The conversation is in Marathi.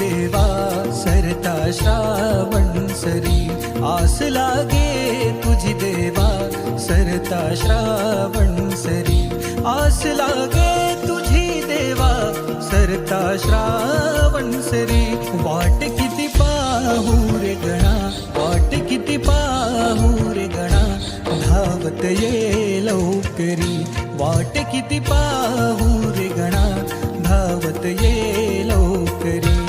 देवा सरता श्रावण सरी, आस लागे तुझी देवा सरता श्रावण सरी, आस लागे तुझी देवा सरता श्रावण सरी. वाट किती पाहू रे गणा, वाट किती पाहू रे गणा, धावत ये लवकरी. वाट किती पाहू रे गणा, धावत ये लवकरी.